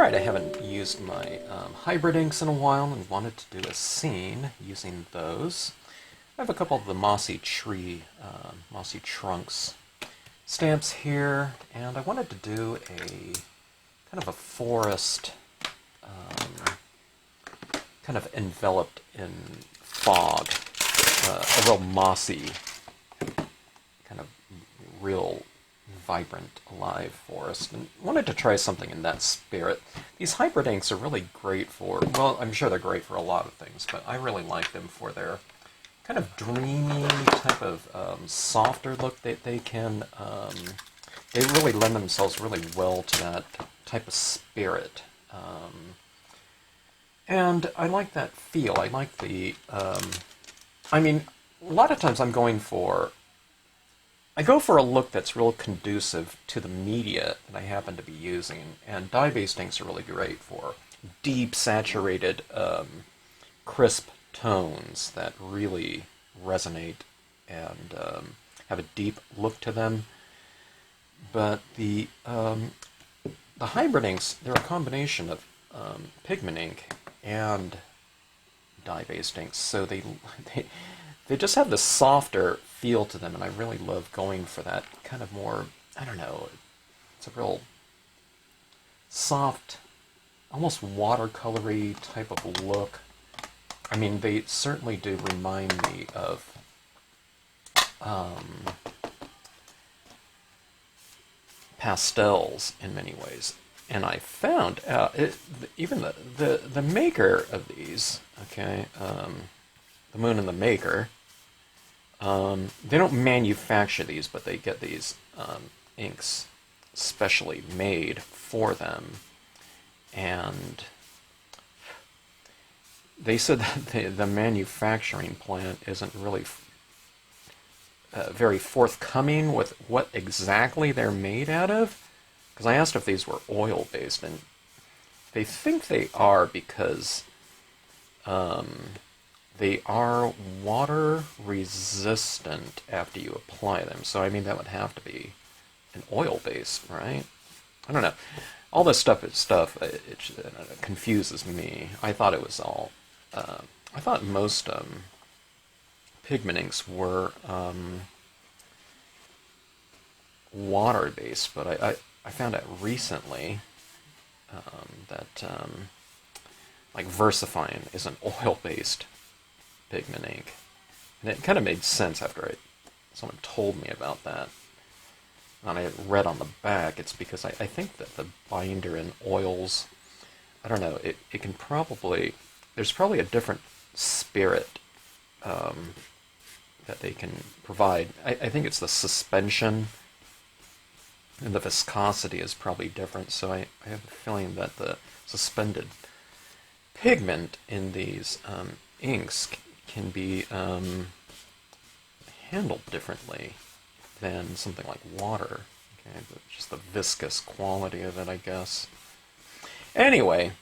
Alright, I haven't used my hybrid inks in a while and wanted to do a scene using those. I have a couple of the Mossy Trunks stamps here, and I wanted to do a kind of a forest, kind of enveloped in fog, a real mossy, kind of real vibrant, alive forest, and wanted to try something in that spirit. These hybrid inks are really great for, well, I'm sure they're great for a lot of things, but I really like them for their kind of dreamy type of softer look that they can, they really lend themselves really well to that type of spirit. And I like that feel. I like the, I mean, a lot of times I go for a look that's real conducive to the media that I happen to be using, and dye-based inks are really great for deep, saturated, crisp tones that really resonate and have a deep look to them. But the hybrid inks, they're a combination of pigment ink and dye-based inks, so they just have this softer feel to them, and I really love going for that kind of more, I don't know, it's a real soft, almost watercolory type of look. I mean, they certainly do remind me of pastels in many ways. And I found out, even the maker of these, okay, the Moon and the Maker, they don't manufacture these, but they get these inks specially made for them. And they said that the manufacturing plant isn't really very forthcoming with what exactly they're made out of. Because I asked if these were oil-based, and they think they are because they are water-resistant after you apply them. So, I mean, that would have to be an oil-based, right? I don't know. All this stuff it confuses me. I thought it was all... I thought most pigment inks were water-based, but I found out recently that like Versafine is an oil-based pigment ink, and it kind of made sense after someone told me about that. And I read on the back, it's because I think that the binder in oils, I don't know, it can probably, there's probably a different spirit that they can provide. I think it's the suspension and the viscosity is probably different, so I have a feeling that the suspended pigment in these inks can be handled differently than something like water. Okay, but just the viscous quality of it, I guess. Anyway,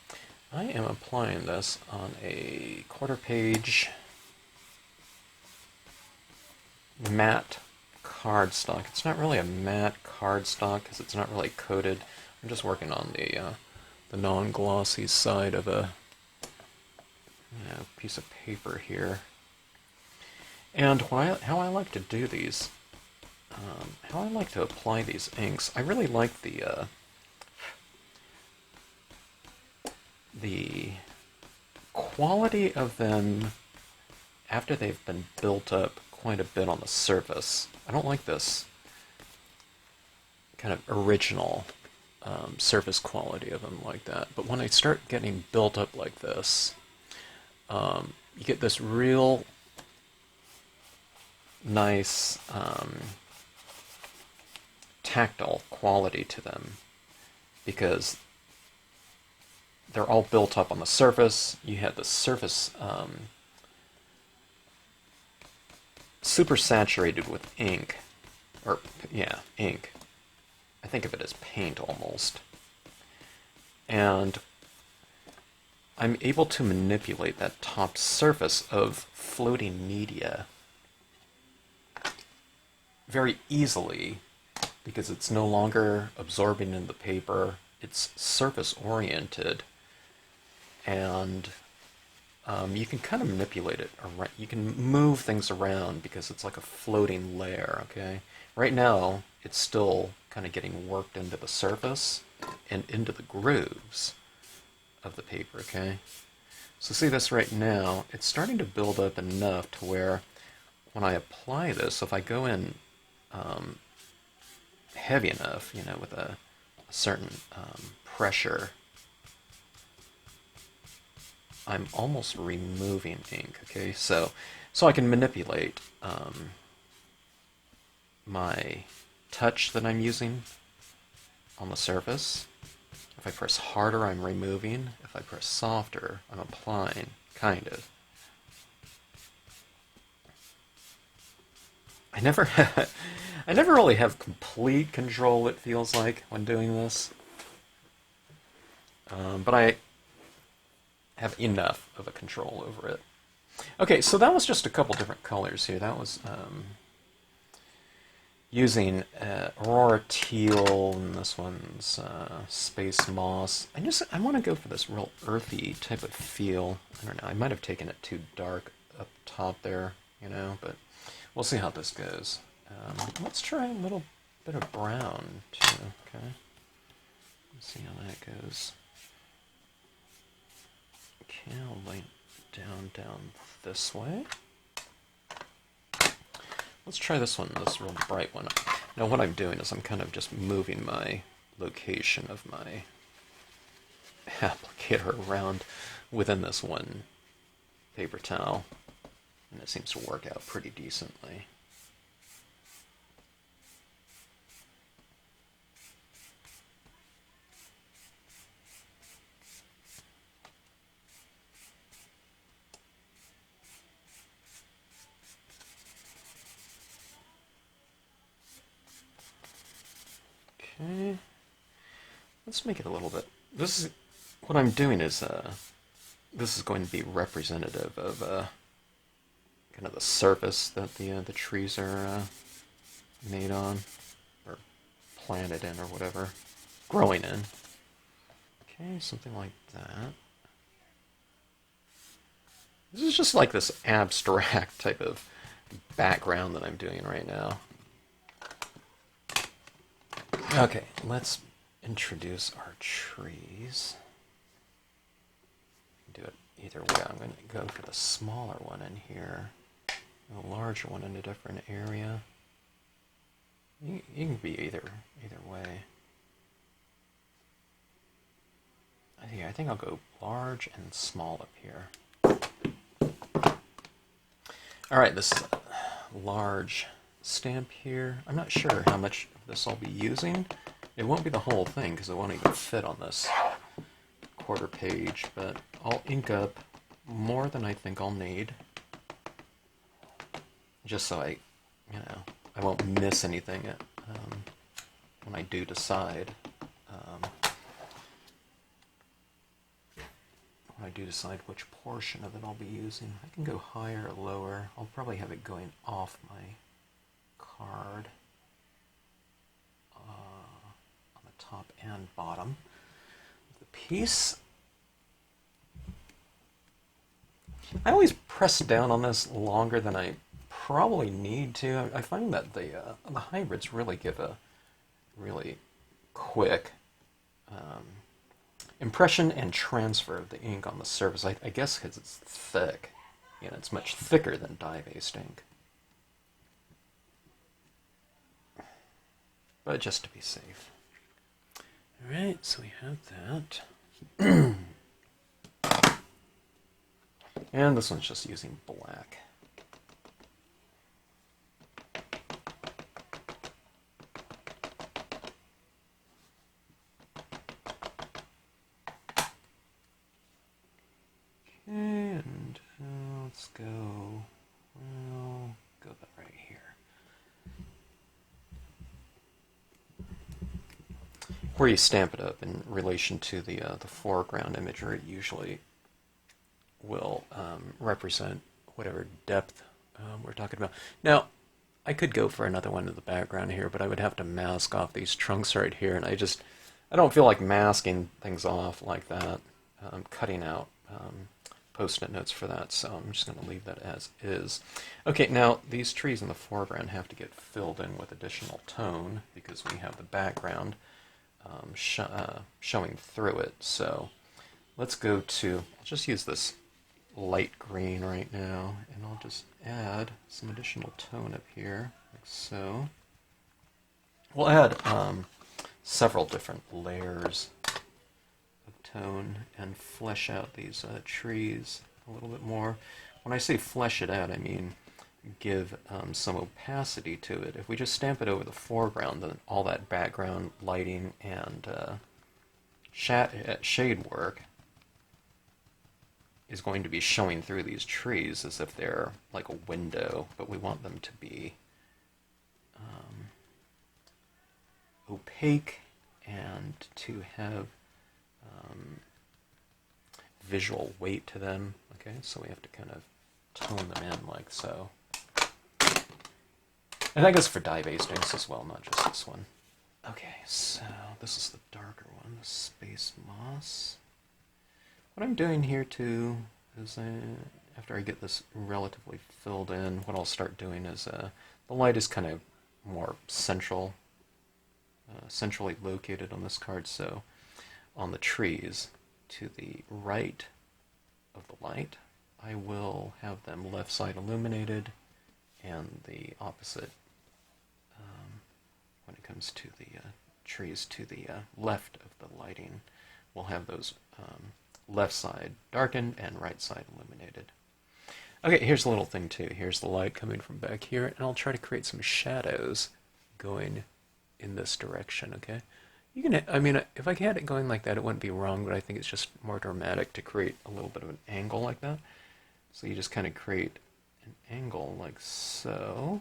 I am applying this on a quarter-page matte cardstock. It's not really a matte cardstock because it's not really coated. I'm just working on the non-glossy side of a piece of paper here. And how I like to do these, how I like to apply these inks, I really like the quality of them after they've been built up quite a bit on the surface. I don't like this kind of original surface quality of them like that, but when I start getting built up like this, you get this real nice tactile quality to them because they're all built up on the surface. You have the surface super saturated with ink, or yeah, ink. I think of it as paint almost. And I'm able to manipulate that top surface of floating media very easily because it's no longer absorbing in the paper. it's surface oriented, and you can kind of manipulate it around. You can move things around because it's like a floating layer, okay? Right now, it's still kind of getting worked into the surface and into the grooves of the paper, okay? So see this right now, it's starting to build up enough to where when I apply this, if I go in heavy enough, you know, with a certain pressure, I'm almost removing ink, okay? So I can manipulate my touch that I'm using on the surface. If I press harder, I'm removing. If I press softer, I'm applying, kind of. I never really have complete control, it feels like, when doing this. But I have enough of a control over it. Okay, so that was just a couple different colors here. That was using Aurora Teal, and this one's Space Moss. I want to go for this real earthy type of feel. I don't know, I might have taken it too dark up top there, you know, but we'll see how this goes. Let's try a little bit of brown, too, okay? Let's see how that goes. Okay, I'll lay down this way. Let's try this one, this real bright one. Now what I'm doing is I'm kind of just moving my location of my applicator around within this one paper towel, and it seems to work out pretty decently. Okay, let's make it a little bit. This is what I'm doing is this is going to be representative of kind of the surface that the trees are made on, or planted in, or whatever, growing in. Okay, something like that. This is just like this abstract type of background that I'm doing right now. Okay, let's introduce our trees. Do it either way. I'm going to go for the smaller one in here, and the larger one in a different area. You can be either way. I think I'll go large and small up here. Alright, this is a large stamp here. I'm not sure how much of this I'll be using. It won't be the whole thing because it won't even fit on this quarter page, but I'll ink up more than I think I'll need, just so I won't miss anything when I do decide. When I do decide which portion of it I'll be using, I can go higher or lower. I'll probably have it going off my card on the top and bottom of the piece. I always press down on this longer than I probably need to. I find that the hybrids really give a really quick impression and transfer of the ink on the surface. I guess because it's thick. You know, it's much thicker than dye-based ink. But just to be safe. Alright, so we have that. And this one's just using black. Okay, and let's go, well, go about right here. Where you stamp it up in relation to the foreground imagery usually will represent whatever depth we're talking about. Now, I could go for another one in the background here, but I would have to mask off these trunks right here, and I I don't feel like masking things off like that, cutting out post-it notes for that, so I'm just going to leave that as is. Okay, now these trees in the foreground have to get filled in with additional tone because we have the background showing through it. So let's go to, I'll just use this light green right now, and I'll just add some additional tone up here, like so. We'll add several different layers of tone and flesh out these trees a little bit more. When I say flesh it out, I mean give some opacity to it. If we just stamp it over the foreground, then all that background lighting and shade work is going to be showing through these trees as if they're like a window, but we want them to be opaque and to have visual weight to them. Okay, so we have to kind of tone them in like so. And that goes for dye-based inks as well, not just this one. Okay, so this is the darker one, the Space Moss. What I'm doing here too is after I get this relatively filled in, what I'll start doing is the light is kind of more centrally located on this card, so on the trees to the right of the light, I will have them left side illuminated, and the opposite when it comes to the trees to the left of the lighting, we'll have those left side darkened and right side illuminated. Okay, here's a little thing too. Here's the light coming from back here, and I'll try to create some shadows going in this direction, okay? You can, I mean, if I had it going like that, it wouldn't be wrong, but I think it's just more dramatic to create a little bit of an angle like that. So you just kind of create an angle like so.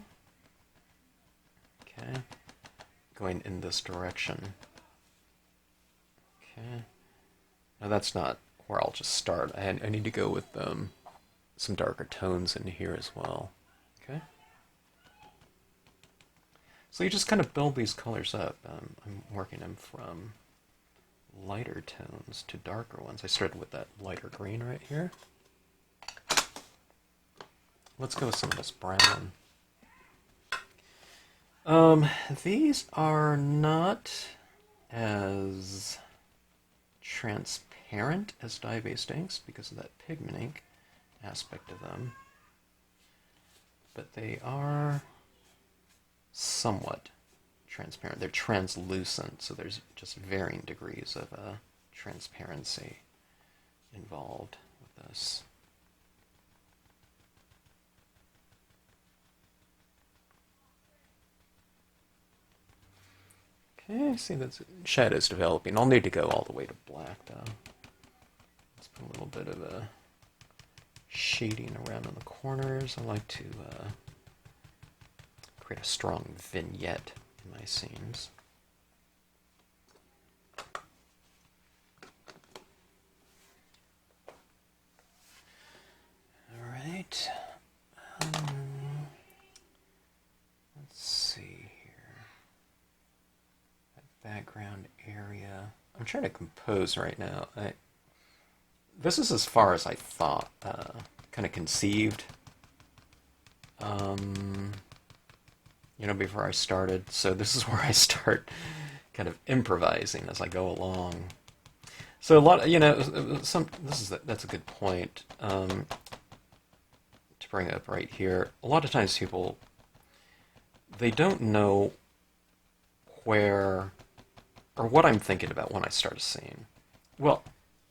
Okay. Going in this direction. Okay. Now that's not where I'll just start. I need to go with some darker tones in here as well. Okay. So you just kind of build these colors up. I'm working them from lighter tones to darker ones. I started with that lighter green right here. Let's go with some of this brown. These are not as transparent as dye-based inks because of that pigment ink aspect of them, but they are somewhat transparent. They're translucent, so there's just varying degrees of transparency involved with this. Okay, I see that shadow's developing. I'll need to go all the way to black, though. Let's put a little bit of a shading around in the corners. I like to create a strong vignette in my scenes. All right. Let's see. Background area. I'm trying to compose right now. This is as far as I thought, kind of conceived, before I started. So this is where I start kind of improvising as I go along. So a lot, that's a good point to bring up right here. A lot of times people, they don't know where or what I'm thinking about when I start a scene. Well,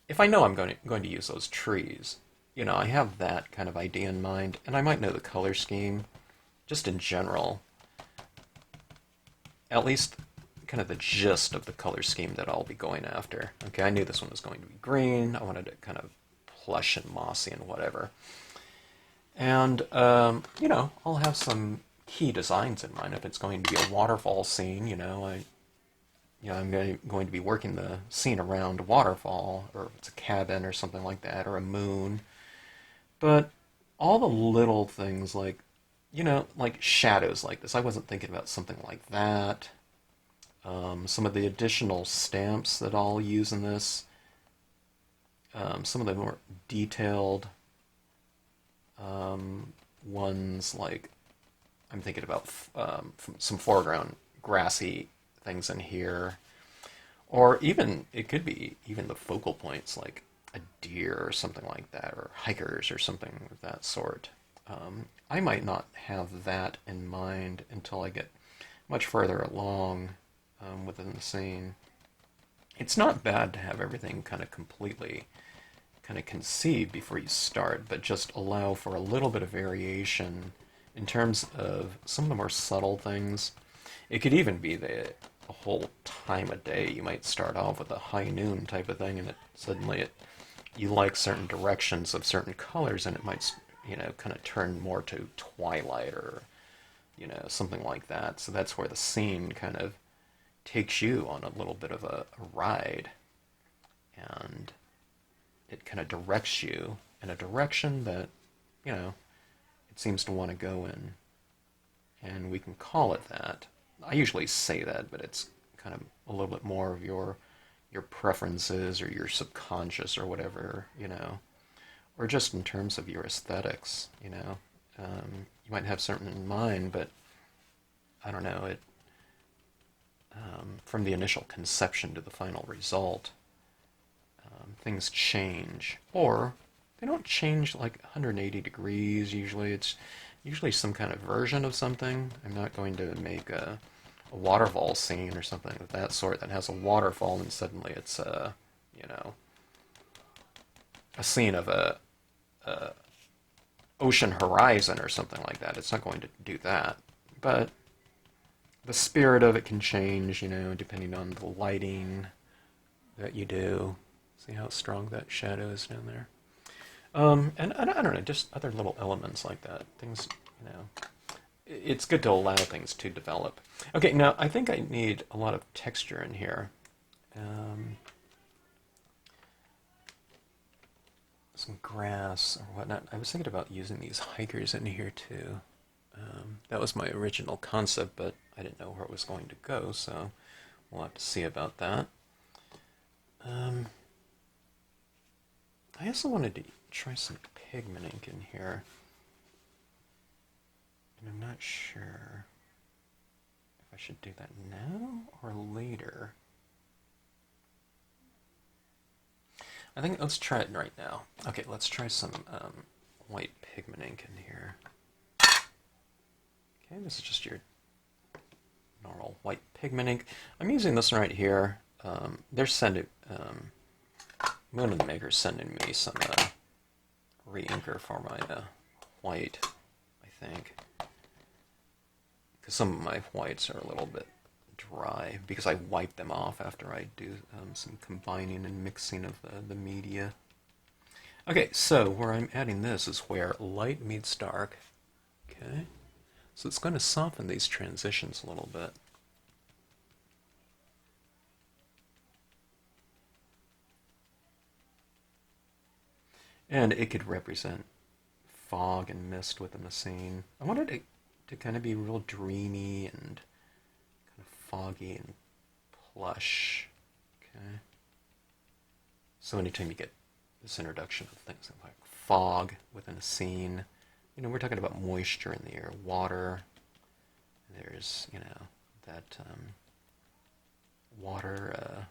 if I know I'm going to use those trees, I have that kind of idea in mind, and I might know the color scheme, just in general, at least kind of the gist of the color scheme that I'll be going after. Okay, I knew this one was going to be green. I wanted it kind of plush and mossy and whatever. And, I'll have some key designs in mind. If it's going to be a waterfall scene, I'm going to be working the scene around a waterfall, or if it's a cabin or something like that, or a moon. But all the little things like shadows like this, I wasn't thinking about something like that. Some of the additional stamps that I'll use in this, some of the more detailed ones, like I'm thinking about some foreground grassy things in here, or even it could be even the focal points like a deer or something like that, or hikers or something of that sort. I might not have that in mind until I get much further along within the scene. It's not bad to have everything kind of completely kind of conceived before you start, but just allow for a little bit of variation in terms of some of the more subtle things. It could even be the whole time of day. You might start off with a high noon type of thing, and suddenly you like certain directions of certain colors, and it might kind of turn more to twilight or something like that. So that's where the scene kind of takes you on a little bit of a ride, and it kind of directs you in a direction that it seems to want to go in, and we can call it that. I usually say that, but it's kind of a little bit more of your preferences or your subconscious or whatever, or just in terms of your aesthetics. You might have certain in mind, but I don't know, it from the initial conception to the final result, things change, or they don't change like 180 degrees. Usually it's some kind of version of something. I'm not going to make a waterfall scene or something of that sort that has a waterfall and suddenly it's a scene of a ocean horizon or something like that. It's not going to do that. But the spirit of it can change, depending on the lighting that you do. See how strong that shadow is down there? And I don't know, just other little elements like that. Things, it's good to allow things to develop. Okay, now I think I need a lot of texture in here. Some grass or whatnot. I was thinking about using these hikers in here too. That was my original concept, but I didn't know where it was going to go, so we'll have to see about that. I also wanted to try some pigment ink in here, and I'm not sure if I should do that now or later. I think let's try it right now. Okay, let's try some white pigment ink in here. Okay, this is just your normal white pigment ink. I'm using this right here. They're sending, Moon and the Maker's sending me some re-inker for my white, I think. Because some of my whites are a little bit dry, because I wipe them off after I do some combining and mixing of the media. Okay, so where I'm adding this is where light meets dark. Okay, so it's going to soften these transitions a little bit. And it could represent fog and mist within the scene. I wanted it to kind of be real dreamy and kind of foggy and plush. Okay. So anytime you get this introduction of things like fog within a scene, we're talking about moisture in the air, water. There's, that water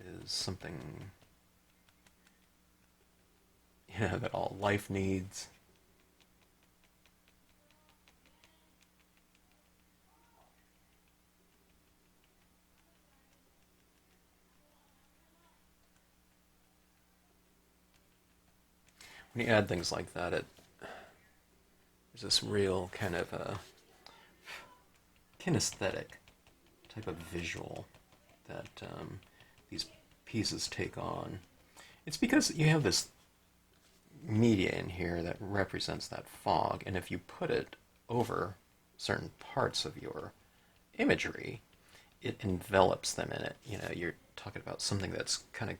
is something that all life needs. When you add things like that, there's this real kind of kinesthetic type of visual that these pieces take on. It's because you have this media in here that represents that fog, and if you put it over certain parts of your imagery, it envelops them in it. You're talking about something that's kind of,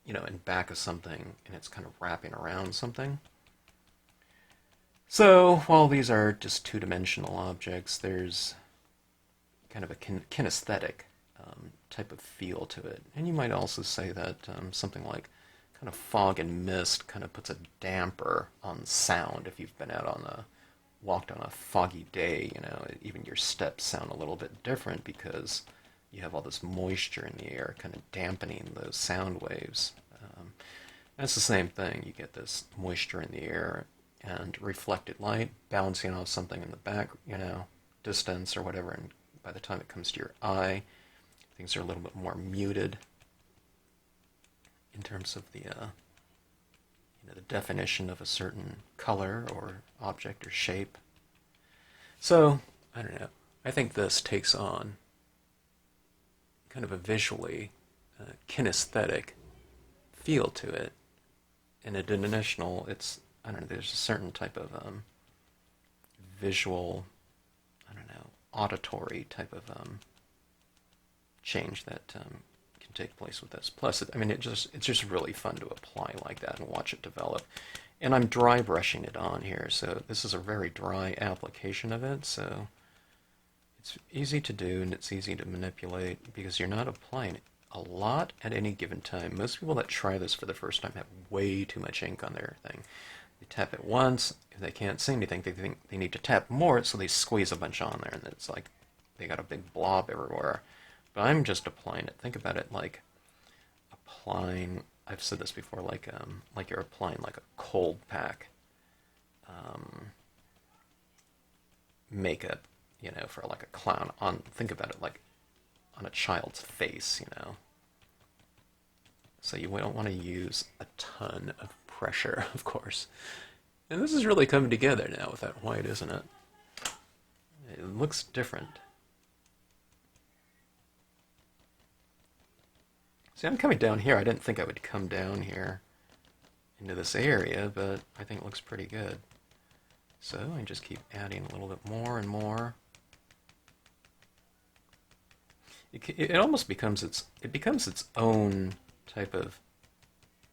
in back of something, and it's kind of wrapping around something. So, while these are just two-dimensional objects, there's kind of a kinesthetic type of feel to it. And you might also say that something like kind of fog and mist kind of puts a damper on sound. If you've been out on walked on a foggy day, even your steps sound a little bit different because you have all this moisture in the air kind of dampening those sound waves. That's the same thing. You get this moisture in the air and reflected light bouncing off something in the back, distance or whatever, and by the time it comes to your eye, things are a little bit more muted in terms of the the definition of a certain color or object or shape. So, I don't know. I think this takes on kind of a visually kinesthetic feel to it. In a dimensional, I don't know, there's a certain type of visual, I don't know, auditory type of change that can take place with this. Plus, it's just really fun to apply like that and watch it develop. And I'm dry brushing it on here, so this is a very dry application of it, so it's easy to do and it's easy to manipulate because you're not applying a lot at any given time. Most people that try this for the first time have way too much ink on their thing. They tap it once, if they can't see anything, they think they need to tap more, so they squeeze a bunch on there, and it's like they got a big blob everywhere. But I'm just applying it. Think about it like applying, I've said this before, like you're applying like a cold pack makeup, for like a clown. Think about it like on a child's face, So you don't want to use a ton of pressure, of course. And this is really coming together now with that white, isn't it? It looks different. See, I'm coming down here. I didn't think I would come down here into this area, but I think it looks pretty good. So I just keep adding a little bit more and more. It almost becomes its own type of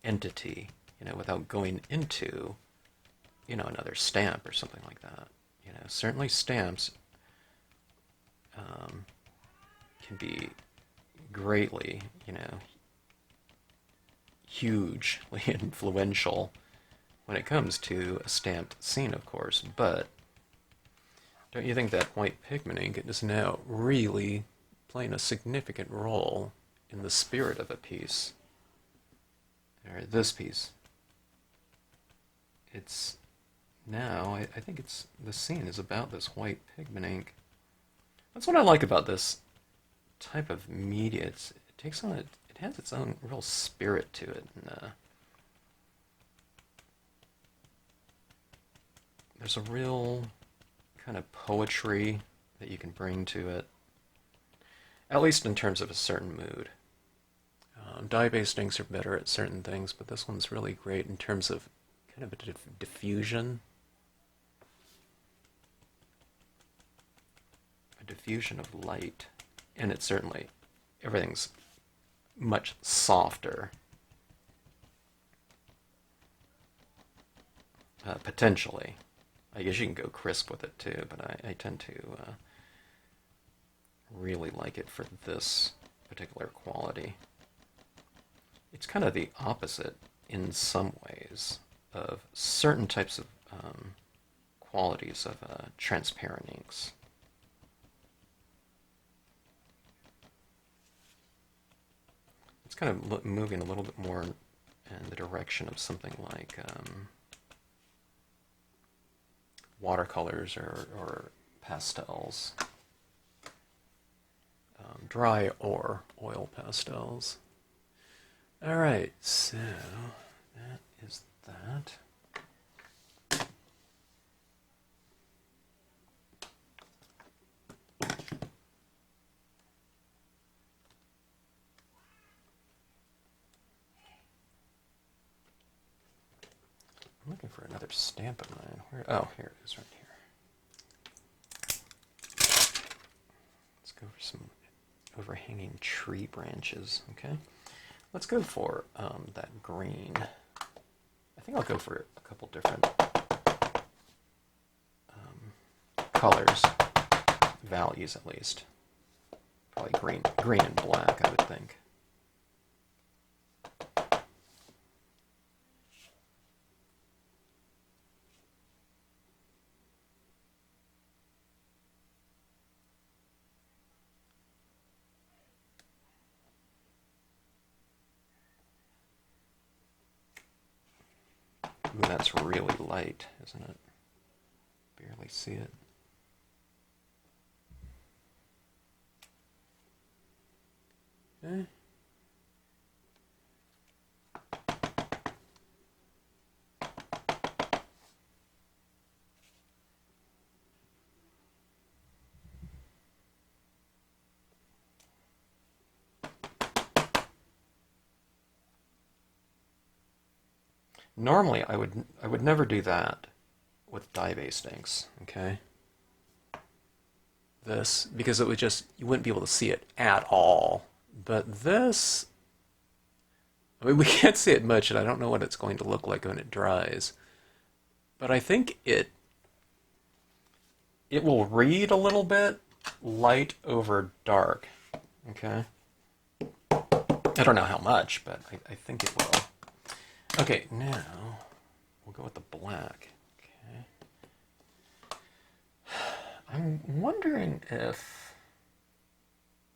entity, without going into, another stamp or something like that. Certainly stamps can be greatly, hugely influential when it comes to a stamped scene, of course, but don't you think that white pigment ink is now really playing a significant role in the spirit of a piece? Or this piece. It's now, I think the scene is about this white pigment ink. That's what I like about this type of media. It has its own real spirit to it. And, there's a real kind of poetry that you can bring to it, at least in terms of a certain mood. Dye-based inks are better at certain things, but this one's really great in terms of kind of a diffusion. A diffusion of light. And it's certainly, everything's much softer. Potentially. I guess you can go crisp with it too, but I tend to really like it for this particular quality. It's kind of the opposite in some ways of certain types of qualities of transparent inks. It's kind of moving a little bit more in the direction of something like watercolors or pastels, dry or oil pastels. Alright, so that is that. I'm looking for another stamp of mine. Oh, here it is right here. Let's go for some overhanging tree branches, okay? Let's go for that green. I think I'll go for a couple different colors, values at least. Probably green and black, I would think. Ooh, that's really light, isn't it? Barely see it. Okay. Normally, I would never do that with dye-based inks, okay? This, because it would just, you wouldn't be able to see it at all. But this, I mean, we can't see it much, and I don't know what it's going to look like when it dries. But I think it will read a little bit light over dark, okay? I don't know how much, but I think it will. Okay, now we'll go with the black. Okay. I'm wondering if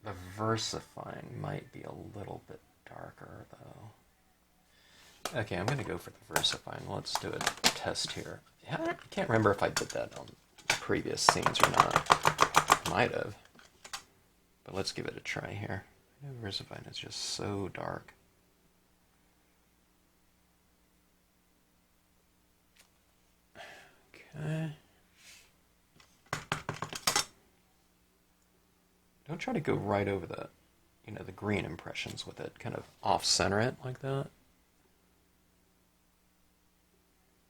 the Versafine might be a little bit darker, though. Okay, I'm going to go for the Versafine. Let's do a test here. I can't remember if I did that on previous scenes or not. Might have. But let's give it a try here. Versafine is just so dark. Okay. Don't try to go right over the, the green impressions with it. Kind of off-center it like that.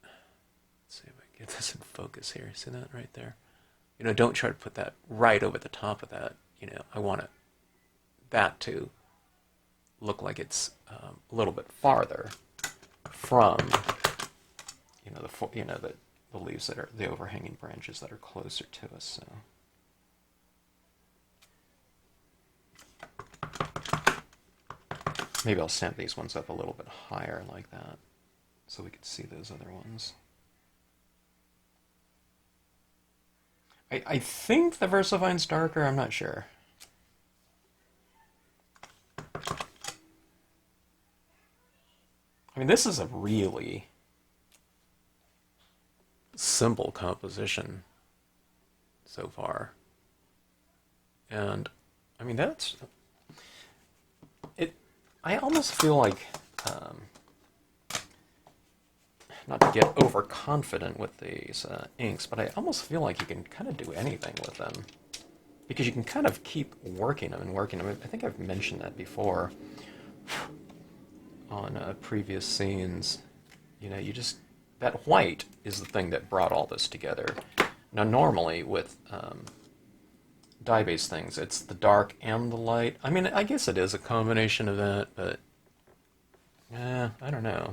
Let's see if I can get this in focus here. See that right there? Don't try to put that right over the top of that. I want that to look like it's a little bit farther from, the leaves that are the overhanging branches that are closer to us. So maybe I'll stamp these ones up a little bit higher like that, so we could see those other ones. I think the Versafine's darker. I'm not sure. I mean, this is a really simple composition so far. And, I mean, that's... I almost feel like... not to get overconfident with these inks, but I almost feel like you can kind of do anything with them. Because you can kind of keep working them and working them. I think I've mentioned that before on previous scenes. You just... That white is the thing that brought all this together. Now, normally with dye-based things, it's the dark and the light. I mean, I guess it is a combination of that, but I don't know.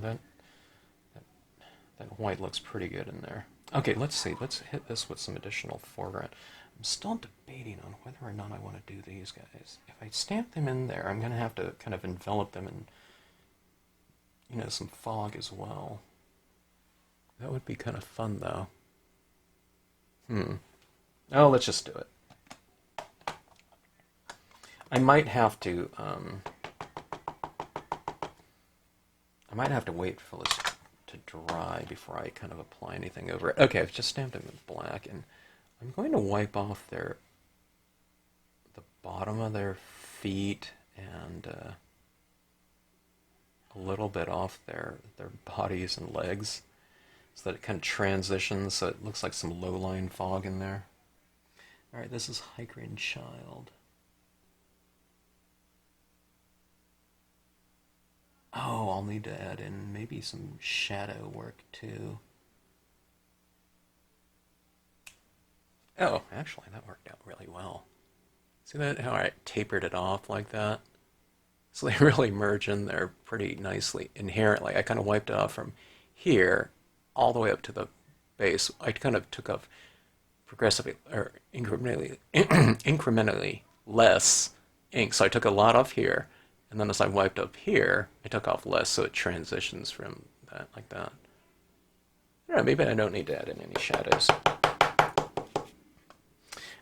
That white looks pretty good in there. Okay, let's see. Let's hit this with some additional foreground. I'm still debating on whether or not I want to do these guys. If I stamp them in there, I'm going to have to kind of envelop them in, some fog as well. That would be kind of fun, though. Oh, let's just do it. I might have to wait for this to dry before I kind of apply anything over it. Okay, I've just stamped them in black, and I'm going to wipe off the bottom of their feet and a little bit off their bodies and legs, so that it kind of transitions, so it looks like some low-line fog in there. Alright, this is High-Green Child. Oh, I'll need to add in maybe some shadow work, too. Oh, actually, that worked out really well. See that, how I tapered it off like that? So they really merge in there pretty nicely, inherently. I kind of wiped it off from here all the way up to the base. I kind of took off progressively, or incrementally less ink. So I took a lot off here, and then as I wiped up here, I took off less, so it transitions from that like that. I don't know, maybe I don't need to add in any shadows.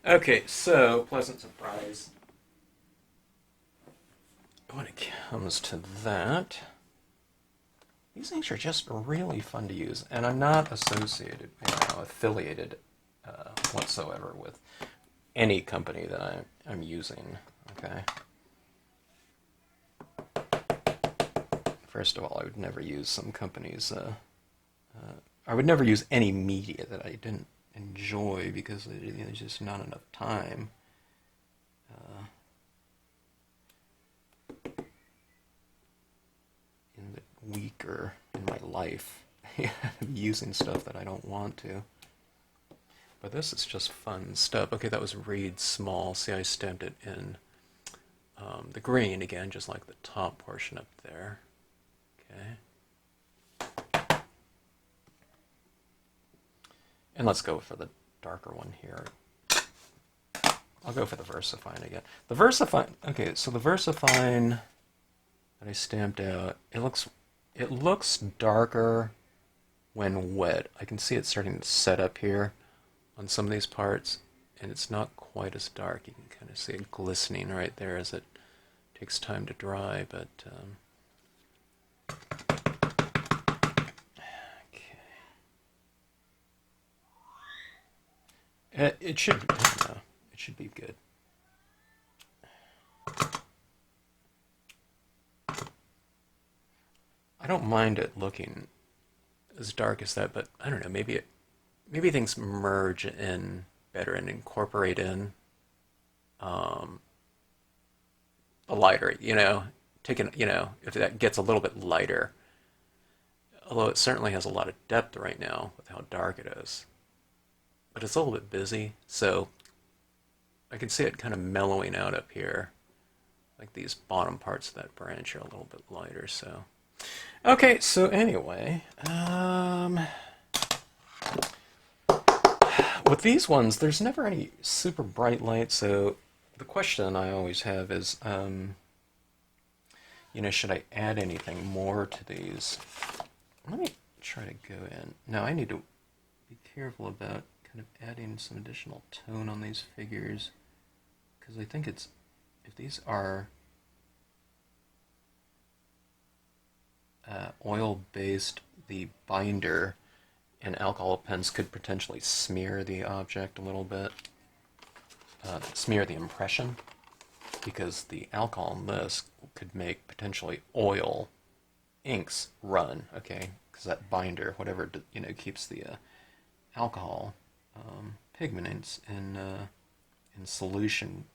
Okay, so pleasant surprise when it comes to that. These things are just really fun to use, and I'm not associated, affiliated whatsoever with any company that I'm using. Okay. First of all, I would never use some companies. I would never use any media that I didn't enjoy because there's just not enough time. In the week or in my life, using stuff that I don't want to. But this is just fun stuff. Okay, that was Reed Small. See, I stamped it in the green again, just like the top portion up there. Okay. And let's go for the darker one here. I'll go for the Versafine again. The Versafine, okay, so the Versafine that I stamped out, it looks darker when wet. I can see it starting to set up here on some of these parts, and it's not quite as dark. You can kind of see it glistening right there as it takes time to dry, but okay. It should be good. I don't mind it looking as dark as that, but I don't know, maybe things merge in better and incorporate in a lighter, if that gets a little bit lighter, although it certainly has a lot of depth right now with how dark it is. But it's a little bit busy, so I can see it kind of mellowing out up here. Like these bottom parts of that branch are a little bit lighter, so. Okay, so anyway, with these ones, there's never any super bright light, so the question I always have is, should I add anything more to these? Let me try to go in. Now, I need to be careful about kind of adding some additional tone on these figures, because I think if these are oil-based, the binder and alcohol pens could potentially smear the object a little bit, smear the impression, because the alcohol in this could make potentially oil inks run, okay? Because that binder, whatever, keeps the alcohol pigments in solution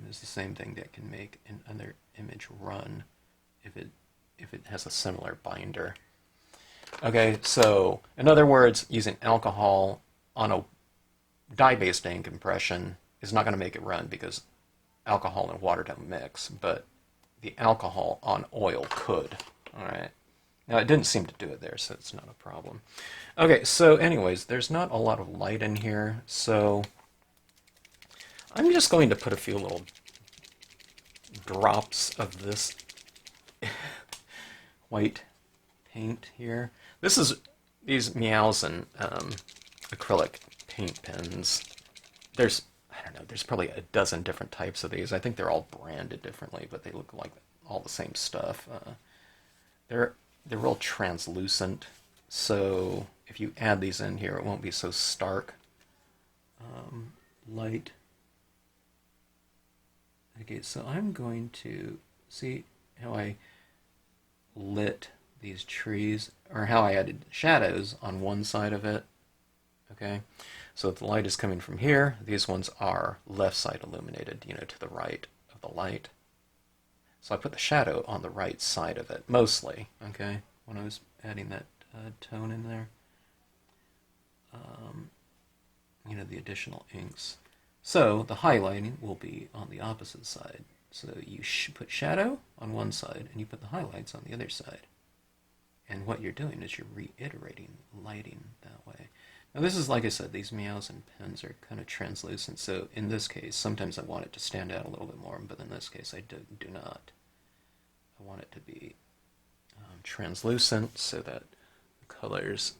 is the same thing that can make another image run if it has a similar binder. Okay, so in other words, using alcohol on a dye-based ink impression is not going to make it run because alcohol and water don't mix, but the alcohol on oil could. All right. Now, it didn't seem to do it there, so it's not a problem. Okay, so anyways, there's not a lot of light in here, so I'm just going to put a few little drops of this white paint here. This is these Miaosun acrylic paint pens. There's probably a dozen different types of these. I think they're all branded differently, but they look like all the same stuff. They're real translucent, so if you add these in here, it won't be so stark light. Okay, so I'm going to see how I lit these trees, or how I added shadows on one side of it. Okay, so if the light is coming from here, these ones are left side illuminated, to the right of the light. So I put the shadow on the right side of it, mostly, okay, when I was adding that tone in there. The additional inks. So the highlighting will be on the opposite side. So you put shadow on one side, and you put the highlights on the other side. And what you're doing is you're reiterating lighting that way. Now this is, like I said, these Miaosun pens are kind of translucent, so in this case, sometimes I want it to stand out a little bit more, but in this case I do not. I want it to be translucent so that the colors,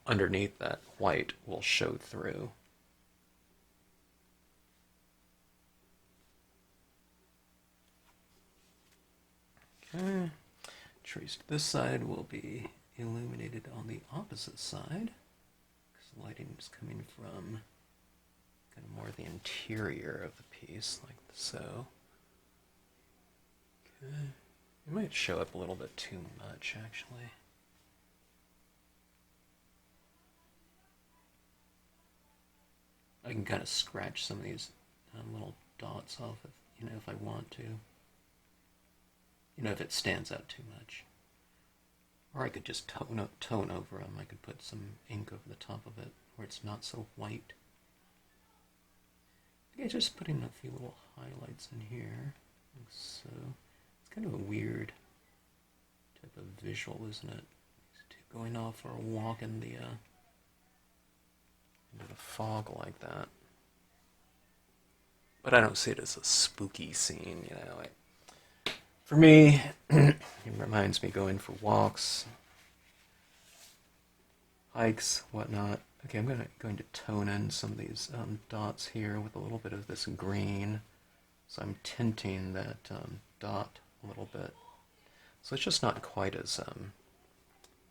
underneath that white will show through. Okay, traced this side will be illuminated on the opposite side, because the lighting is coming from kind of more the interior of the piece, like so. Okay. It might show up a little bit too much, actually. I can kind of scratch some of these little dots off if I want to. If it stands out too much. Or I could just tone over them. I could put some ink over the top of it where it's not so white. Okay, just putting a few little highlights in here, like so. It's kind of a weird type of visual, isn't it? Going off for a walk in the into the fog like that. But I don't see it as a spooky scene, For me, it reminds me going for walks, hikes, whatnot. Okay, I'm going to tone in some of these dots here with a little bit of this green. So I'm tinting that dot a little bit. So it's just not quite as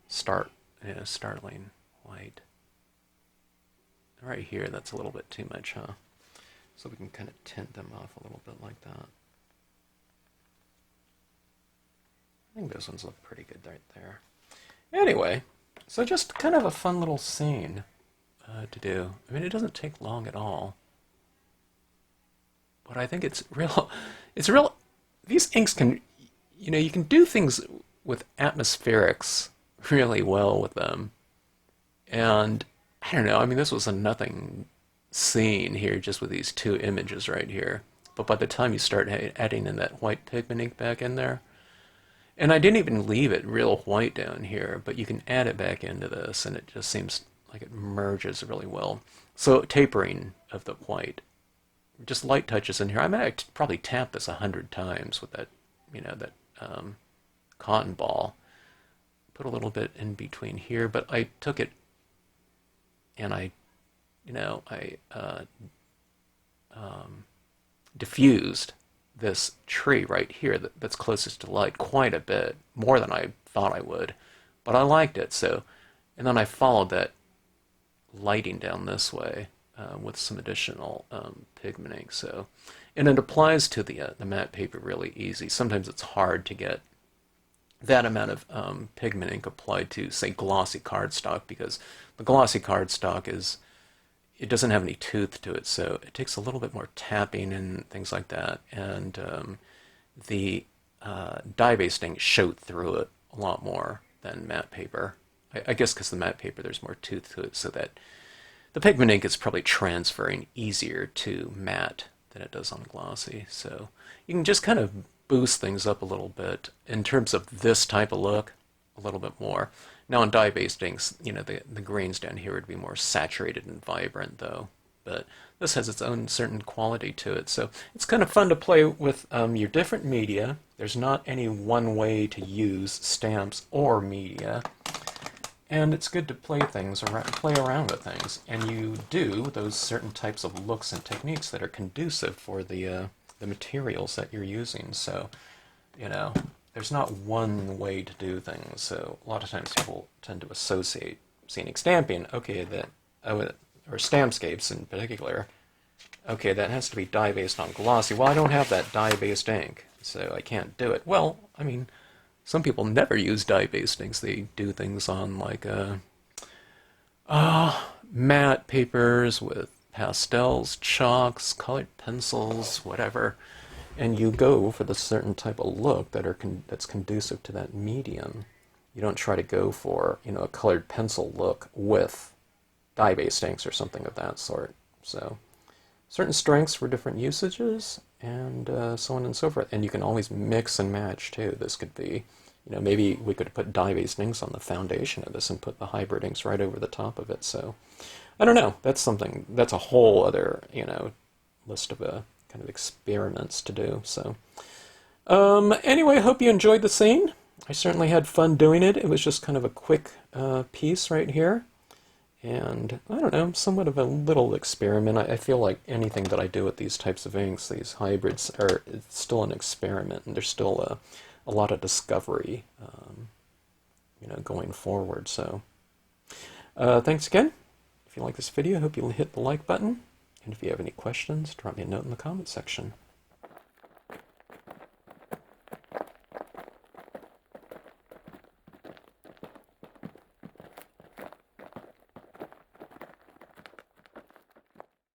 startling white. Right here, that's a little bit too much, huh? So we can kind of tint them off a little bit like that. I think those ones look pretty good right there. Anyway, so just kind of a fun little scene to do. I mean, it doesn't take long at all. But I think it's real, these inks can, you can do things with atmospherics really well with them. And, I don't know, I mean, this was a nothing scene here just with these two images right here. But by the time you start adding in that white pigment ink back in there, and I didn't even leave it real white down here, but you can add it back into this, and it just seems like it merges really well. So tapering of the white, just light touches in here. I might probably tap this 100 times with that, cotton ball. Put a little bit in between here, but I took it and I diffused this tree right here that's closest to light quite a bit, more than I thought I would, but I liked it. So, and then I followed that lighting down this way with some additional pigment ink. So, and it applies to the matte paper really easy. Sometimes it's hard to get that amount of pigment ink applied to, say, glossy cardstock, because the glossy cardstock it doesn't have any tooth to it, so it takes a little bit more tapping and things like that. And the dye-based ink showed through it a lot more than matte paper. I guess because the matte paper, there's more tooth to it, so that the pigment ink is probably transferring easier to matte than it does on glossy. So you can just kind of boost things up a little bit in terms of this type of look, a little bit more. Now on dye-based inks, the greens down here would be more saturated and vibrant, though. But this has its own certain quality to it. So it's kind of fun to play with your different media. There's not any one way to use stamps or media. And it's good to play around with things. And you do those certain types of looks and techniques that are conducive for the materials that you're using. So, there's not one way to do things. So a lot of times people tend to associate scenic stamping, okay, or Stampscapes in particular, okay, that has to be dye-based on glossy. Well, I don't have that dye-based ink, so I can't do it. Well, I mean, some people never use dye-based inks. They do things on like matte papers with pastels, chalks, colored pencils, whatever. And you go for the certain type of look that's conducive to that medium. You don't try to go for, a colored pencil look with dye-based inks or something of that sort. So, certain strengths for different usages, and so on and so forth. And you can always mix and match, too. This could be, You know, maybe we could put dye-based inks on the foundation of this and put the hybrid inks right over the top of it. So I don't know. That's something, that's a whole other, you know, list of kind of experiments to do. So anyway, I hope you enjoyed the scene. I certainly had fun doing it. It was just kind of a quick piece right here. And, I don't know, somewhat of a little experiment. I feel like anything that I do with these types of inks, these hybrids, are it's still an experiment, and there's still a lot of discovery, you know, going forward. So, thanks again. If you like this video, I hope you'll hit the like button. And if you have any questions, drop me a note in the comment section.